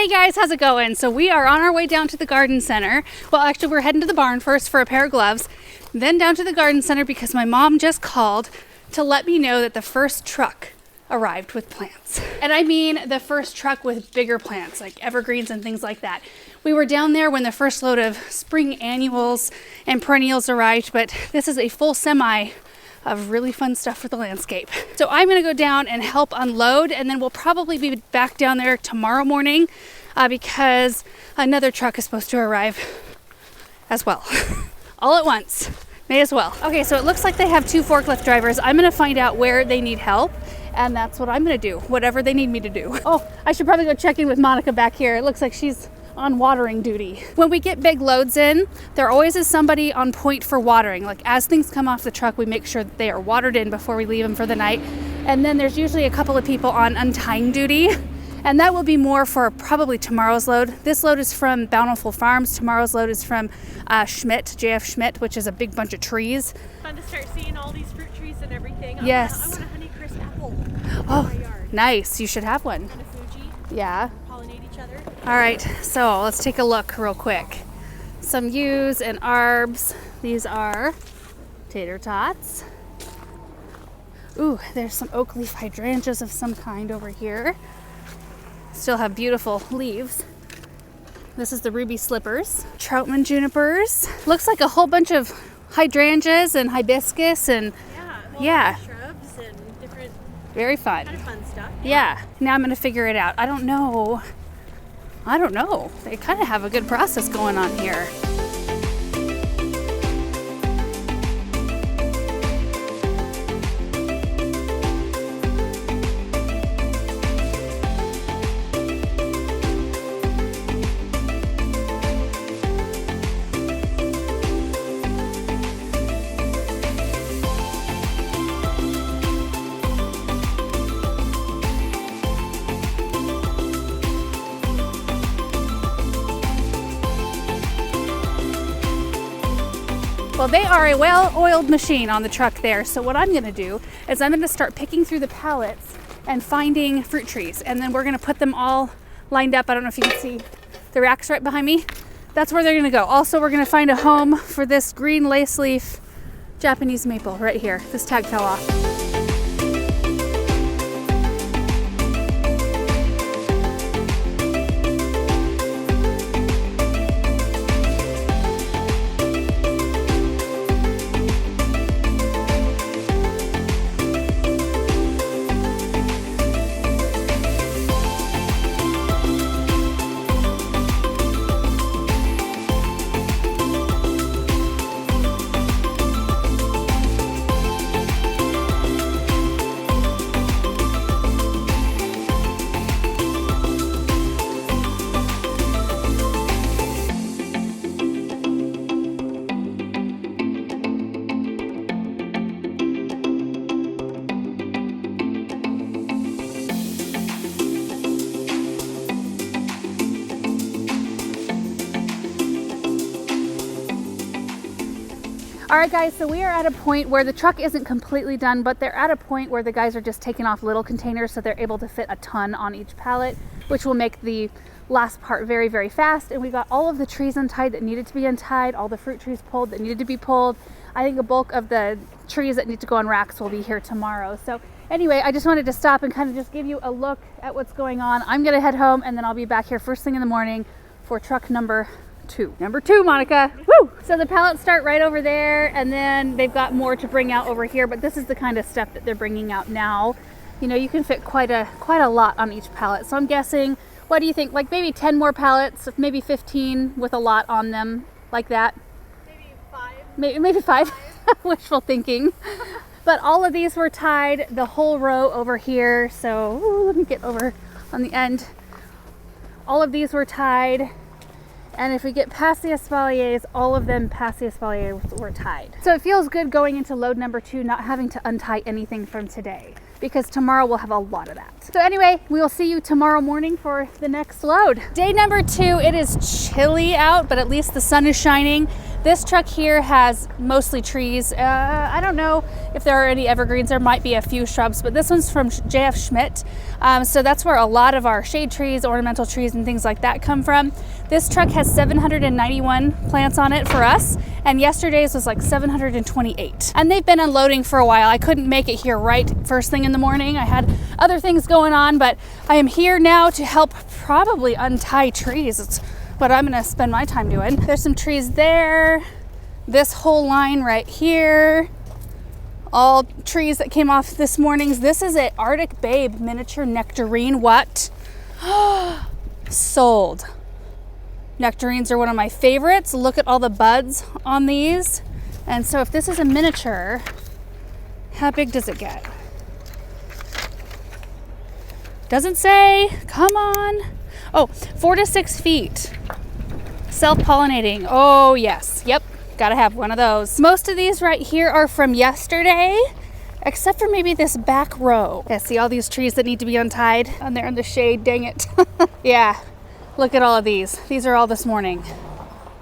Hey guys, how's it going? So we are on our way down to the garden center. Well, actually we're heading to the barn first for a pair of gloves, then down to the garden center because my mom just called to let me know that the first truck arrived with plants. And I mean the first truck with bigger plants, like evergreens and things like that. We were down there when the first load of spring annuals and perennials arrived, but this is a full semi of really fun stuff for the landscape. So I'm gonna go down and help unload, and then we'll probably be back down there tomorrow morning because another truck is supposed to arrive as well. All at once, may as well. Okay, so it looks like they have 2 forklift drivers. I'm gonna find out where they need help, and that's what I'm gonna do, whatever they need me to do. Oh, I should probably go check in with Monica back here. It looks like she's on watering duty. When we get big loads in, there always is somebody on point for watering. Like as things come off the truck, we make sure that they are watered in before we leave them for the night. And then there's usually a couple of people on untying duty, and that will be more for probably tomorrow's load. This load is from Bountiful Farms. Tomorrow's load is from Schmidt, JF Schmidt, which is a big bunch of trees. Fun to start seeing all these fruit trees and everything. Yes. I want a Honeycrisp apple Oh, in my yard. nice. You should have one. And a Fuji. Yeah. Pollinate each other. All right, so let's take a look real quick. Some yews and arbs. These are tater tots. Ooh, there's some oak leaf hydrangeas of some kind over here. Still have beautiful leaves. This is the ruby slippers. Troutman junipers. Looks like a whole bunch of hydrangeas and hibiscus and Yeah. Shrubs and different very fun. kind of fun stuff. Yeah, now I'm gonna figure it out. I don't know. They kind of have a good process going on here. Well, they are a well-oiled machine on the truck there. So what I'm gonna do is I'm gonna start picking through the pallets and finding fruit trees. And then we're gonna put them all lined up. I don't know if you can see the racks right behind me. That's where they're gonna go. Also, we're gonna find a home for this green lace leaf Japanese maple right here. This tag fell off. All right guys, so we are at a point where the truck isn't completely done, but they're at a point where the guys are just taking off little containers so they're able to fit a ton on each pallet, which will make the last part very, very fast. And we got all of the trees untied that needed to be untied, all the fruit trees pulled that needed to be pulled. I think a bulk of the trees that need to go on racks will be here tomorrow. So anyway, I just wanted to stop and kind of just give you a look at what's going on. I'm gonna head home and then I'll be back here first thing in the morning for truck number 2. Number 2, Monica. Woo! So the pallets start right over there, and then they've got more to bring out over here, but this is the kind of stuff that they're bringing out now. You know, you can fit quite a lot on each pallet. So I'm guessing, what do you think? Like maybe 10 more pallets, maybe 15 with a lot on them, like that. Maybe 5. Maybe 5. Wishful thinking. But all of these were tied, the whole row over here. So let me get over on the end. All of these were tied. And if we get past the espaliers, all of them past the espaliers were tied. So it feels good going into load number 2, not having to untie anything from today, because tomorrow we'll have a lot of that. So anyway, we will see you tomorrow morning for the next load. Day number 2, it is chilly out, but at least the sun is shining. This truck here has mostly trees. I don't know if there are any evergreens. There might be a few shrubs, but this one's from J.F. Schmidt. So that's where a lot of our shade trees, ornamental trees, and things like that come from. This truck has 791 plants on it for us, and yesterday's was like 728. And they've been unloading for a while. I couldn't make it here right first thing in the morning. I had other things going on, but I am here now to help probably untie trees. It's what I'm gonna spend my time doing. There's some trees there. This whole line right here. All trees that came off this morning's. This is an Arctic Babe miniature nectarine. What? Sold. Nectarines are one of my favorites. Look at all the buds on these. And so if this is a miniature, how big does it get? Doesn't say. Come on. Oh, 4 to 6 feet. Self-pollinating. Oh, yes. Yep. Gotta have one of those. Most of these right here are from yesterday, except for maybe this back row. Yeah, see all these trees that need to be untied? And they're in the shade, dang it. Yeah. Look at all of these. These are all this morning.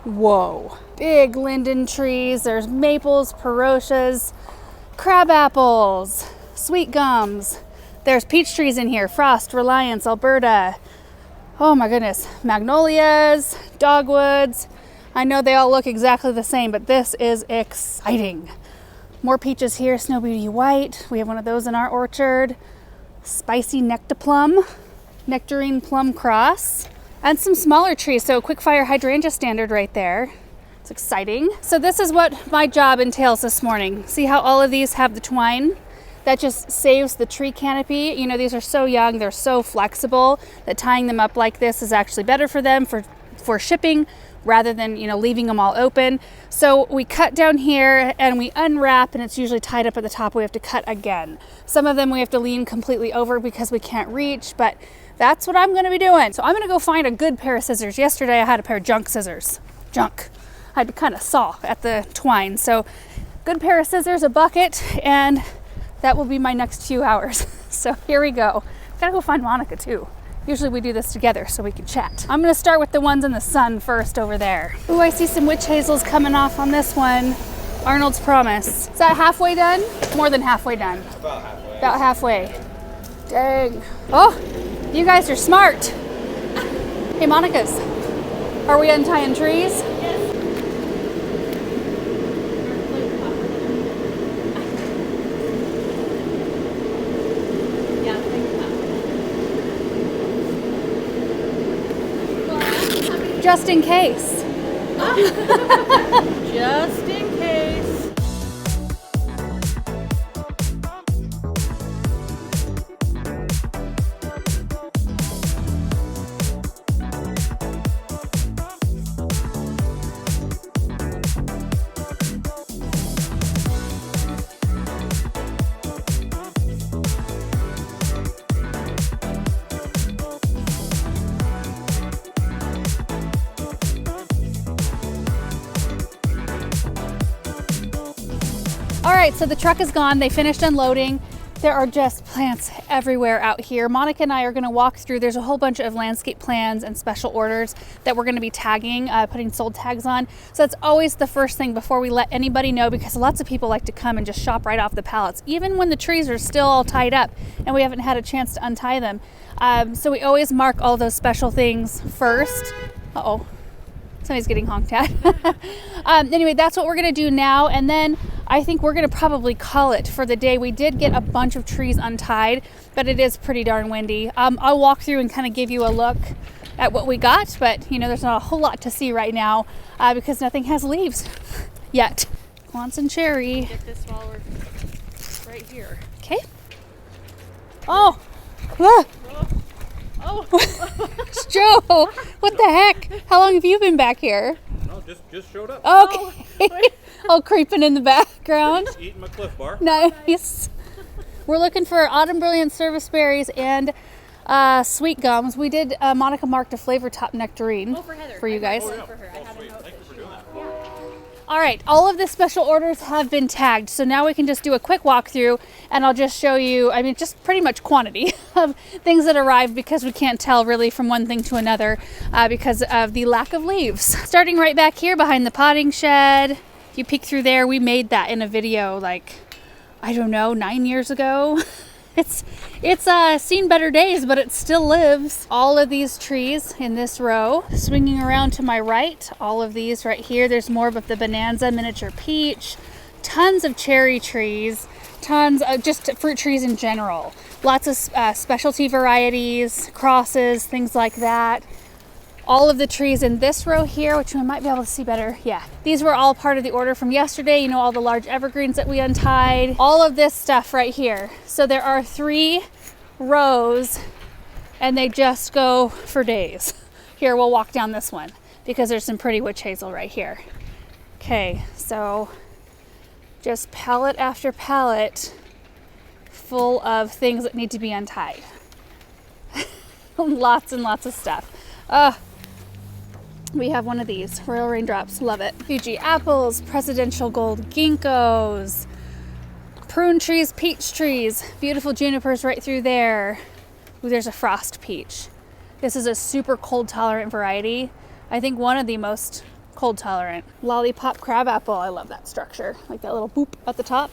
Whoa. Big linden trees. There's maples, perotias, crab apples, sweet gums. There's peach trees in here. Frost, Reliance, Alberta. Oh my goodness. Magnolias, dogwoods. I know they all look exactly the same, but this is exciting. More peaches here. Snow Beauty White. We have one of those in our orchard. Spicy Nectaplum. Nectarine Plum Cross. And some smaller trees. So Quickfire Hydrangea Standard right there. It's exciting. So this is what my job entails this morning. See how all of these have the twine? That just saves the tree canopy. You know, these are so young, they're so flexible that tying them up like this is actually better for them for shipping rather than, you know, leaving them all open. So we cut down here and we unwrap, and it's usually tied up at the top. We have to cut again. Some of them we have to lean completely over because we can't reach, but that's what I'm gonna be doing. So I'm gonna go find a good pair of scissors. Yesterday I had a pair of junk scissors. Junk. I had to kind of saw at the twine. So good pair of scissors, a bucket, and that will be my next few hours. So here we go. Gotta go find Monica too. Usually we do this together so we can chat. I'm gonna start with the ones in the sun first over there. Ooh, I see some witch hazels coming off on this one. Arnold's Promise. Is that halfway done? More than halfway done. About halfway. About halfway. Dang. Oh, you guys are smart. Hey, Monica's. Are we untying trees? Just in case. Just in case. All right, so the truck is gone. They finished unloading. There are just plants everywhere out here. Monica and I are gonna walk through. There's a whole bunch of landscape plans and special orders that we're gonna be tagging, putting sold tags on. So that's always the first thing before we let anybody know, because lots of people like to come and just shop right off the pallets, even when the trees are still all tied up and we haven't had a chance to untie them. So we always mark all those special things first. Uh-oh. Somebody's getting honked at. Anyway, that's what we're gonna do now, and then I think we're gonna probably call it for the day. We did get a bunch of trees untied, but it is pretty darn windy. I'll walk through and kind of give you a look at what we got, but you know, there's not a whole lot to see right now because nothing has leaves yet. Quonset cherry. Get this while we're right here. Okay. Oh. Ah. Oh. Joe, what the heck? How long have you been back here? No, just showed up. Okay. All creeping in the background. Eating my Cliff Bar. Nice. We're looking for autumn brilliant service berries and sweet gums. We did Monica marked a flavor top nectarine Oh, for Heather. for you guys. Oh, yeah. For her. I Oh, had a sweet. note Thank you that for she doing that. All right, all of the special orders have been tagged. So now we can just do a quick walkthrough and I'll just show you, I mean, just pretty much quantity of things that arrived because we can't tell really from one thing to another because of the lack of leaves. Starting right back here behind the potting shed. If you peek through there, we made that in a video like, I don't know, 9 years ago. It's seen better days, but it still lives. All of these trees in this row. Swinging around to my right, all of these right here. There's more of the Bonanza miniature peach. Tons of cherry trees. Tons of just fruit trees in general. Lots of specialty varieties, crosses, things like that. All of the trees in this row here, which we might be able to see better. Yeah, these were all part of the order from yesterday. You know, all the large evergreens that we untied. All of this stuff right here. So there are 3 rows and they just go for days. Here, we'll walk down this one because there's some pretty witch hazel right here. Okay, so just pallet after pallet full of things that need to be untied. Lots and lots of stuff. We have one of these, Royal Raindrops, love it. Fuji apples, presidential gold ginkgos, prune trees, peach trees, beautiful junipers right through there. Ooh, there's a frost peach. This is a super cold tolerant variety. I think one of the most cold tolerant. Lollipop crabapple, I love that structure. Like that little boop at the top.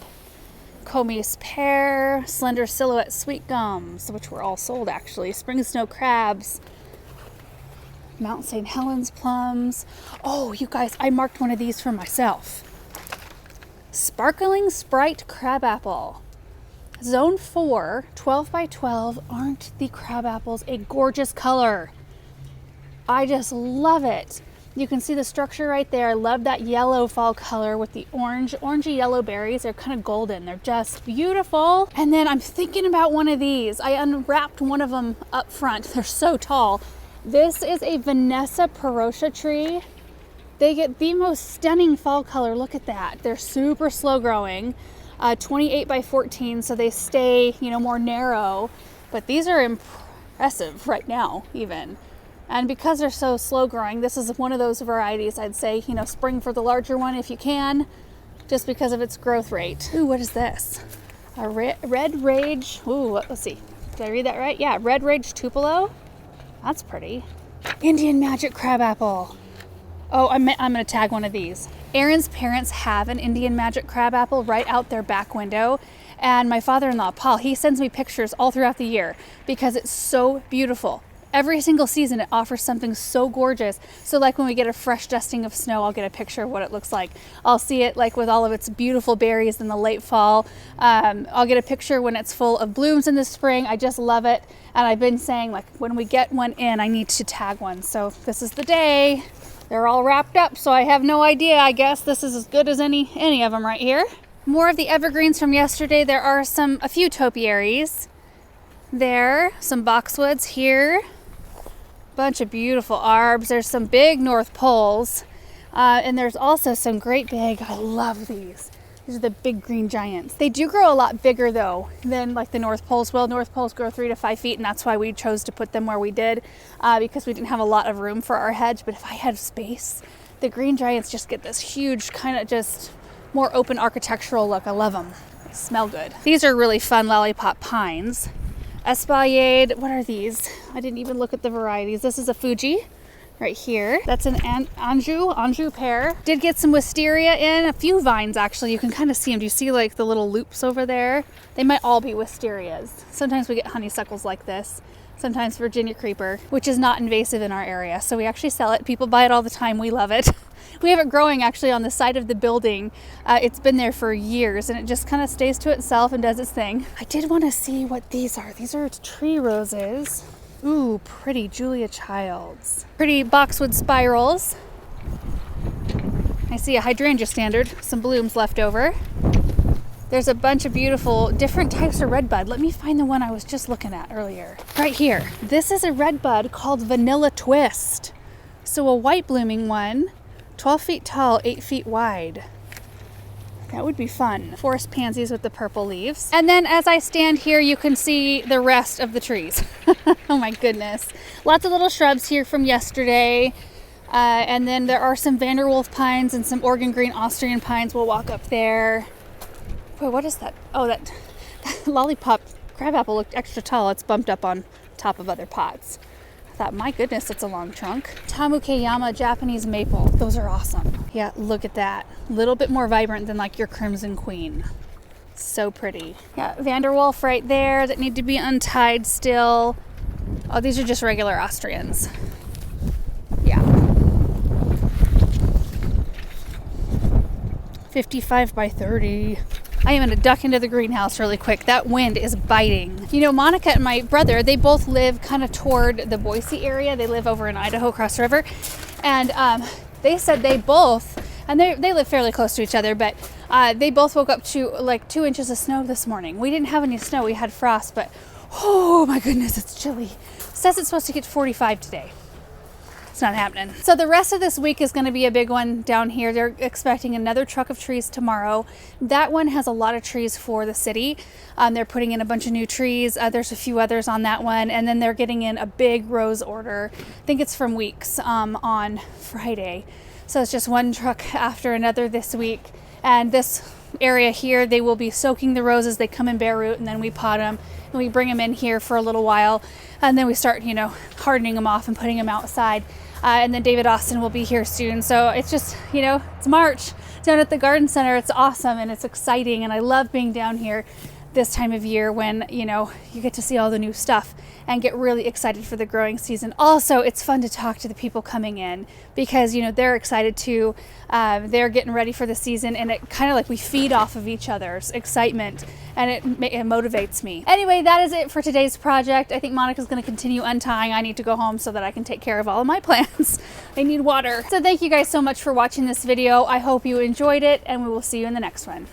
Come's pear, slender silhouette sweet gums, which were all sold actually. Spring snow crabs. Mount St. Helens plums. Oh, you guys, I marked one of these for myself. Sparkling Sprite crabapple. Zone 4, 12 by 12. Aren't the crabapples a gorgeous color? I just love it. You can see the structure right there. I love that yellow fall color with the orangey yellow berries. They're kind of golden. They're just beautiful. And then I'm thinking about one of these. I unwrapped one of them up front. They're so tall. This is a Vanessa Perotia tree. They get the most stunning fall color. Look at that. They're super slow growing. 28 by 14, so they stay, you know, more narrow. But these are impressive right now, even. And because they're so slow growing, this is one of those varieties I'd say, you know, spring for the larger one if you can, just because of its growth rate. Ooh, what is this? A Red Rage. Ooh, let's see. Did I read that right? Yeah, Red Rage Tupelo. That's pretty. Indian Magic Crabapple. Oh, I'm going to tag one of these. Aaron's parents have an Indian Magic Crabapple right out their back window. And my father-in-law, Paul, he sends me pictures all throughout the year because it's so beautiful. Every single season it offers something so gorgeous. So like when we get a fresh dusting of snow, I'll get a picture of what it looks like. I'll see it like with all of its beautiful berries in the late fall. I'll get a picture when it's full of blooms in the spring. I just love it. And I've been saying like when we get one in, I need to tag one. So this is the day. They're all wrapped up, so I have no idea. I guess this is as good as any of them right here. More of the evergreens from yesterday. There are a few topiaries there, some boxwoods here. Bunch of beautiful arbs. There's some big North Poles, and there's also some great big, I love these. These are the big green giants. They do grow a lot bigger though than like the North Poles will. North Poles grow 3 to 5 feet, and that's why we chose to put them where we did, because we didn't have a lot of room for our hedge. But if I had space, the green giants just get this huge kind of just more open architectural look. I love them. They smell good. These are really fun lollipop pines. Espalier, what are these? I didn't even look at the varieties. This is a Fuji right here. That's an Anjou pear. Did get some wisteria in, a few vines actually. You can kind of see them. Do you see like the little loops over there? They might all be wisterias. Sometimes we get honeysuckles like this. Sometimes Virginia creeper, which is not invasive in our area. So we actually sell it. People buy it all the time. We love it. We have it growing actually on the side of the building. It's been there for years and it just kind of stays to itself and does its thing. I did want to see what these are. These are tree roses. Ooh, pretty Julia Childs. Pretty boxwood spirals. I see a hydrangea standard, some blooms left over. There's a bunch of beautiful different types of redbud. Let me find the one I was just looking at earlier. Right here. This is a redbud called Vanilla Twist. So a white blooming one, 12 feet tall, 8 feet wide. That would be fun. Forest pansies with the purple leaves. And then as I stand here, you can see the rest of the trees. Oh my goodness. Lots of little shrubs here from yesterday. And then there are some Vanderwolf pines and some Oregon green Austrian pines. We'll walk up there. Boy, what is that? Oh, that lollipop crabapple looked extra tall. It's bumped up on top of other pots. I thought, my goodness, it's a long trunk. Tamukeyama Japanese maple. Those are awesome. Yeah, look at that. A little bit more vibrant than like your Crimson Queen. So pretty. Yeah, Vanderwolf right there that need to be untied still. Oh, these are just regular Austrians. Yeah. 55 by 30. I am going to duck into the greenhouse really quick. That wind is biting. You know, Monica and my brother, they both live kind of toward the Boise area. They live over in Idaho, Cross River. And they said they both, and they live fairly close to each other, but they both woke up to like 2 inches of snow this morning. We didn't have any snow. We had frost, but oh my goodness, it's chilly. It says it's supposed to get 45 today. It's not happening. So the rest of this week is going to be a big one down here. They're expecting another truck of trees tomorrow. That one has a lot of trees for the city. They're putting in a bunch of new trees. There's a few others on that one. And then they're getting in a big rose order. I think it's from Weeks on Friday. So it's just one truck after another this week. And this area here, they will be soaking the roses. They come in bare root and then we pot them. And we bring them in here for a little while. And then we start, you know, hardening them off and putting them outside. And then David Austin will be here soon. So it's just, you know, it's March down at the garden center. It's awesome and it's exciting. And I love being down here this time of year when, you know, you get to see all the new stuff and get really excited for the growing season. Also, it's fun to talk to the people coming in because, you know, they're excited too. They're getting ready for the season and it kind of like we feed off of each other's excitement and it motivates me. Anyway, that is it for today's project. I think Monica's going to continue untying. I need to go home so that I can take care of all of my plants. I need water. So thank you guys so much for watching this video. I hope you enjoyed it and we will see you in the next one.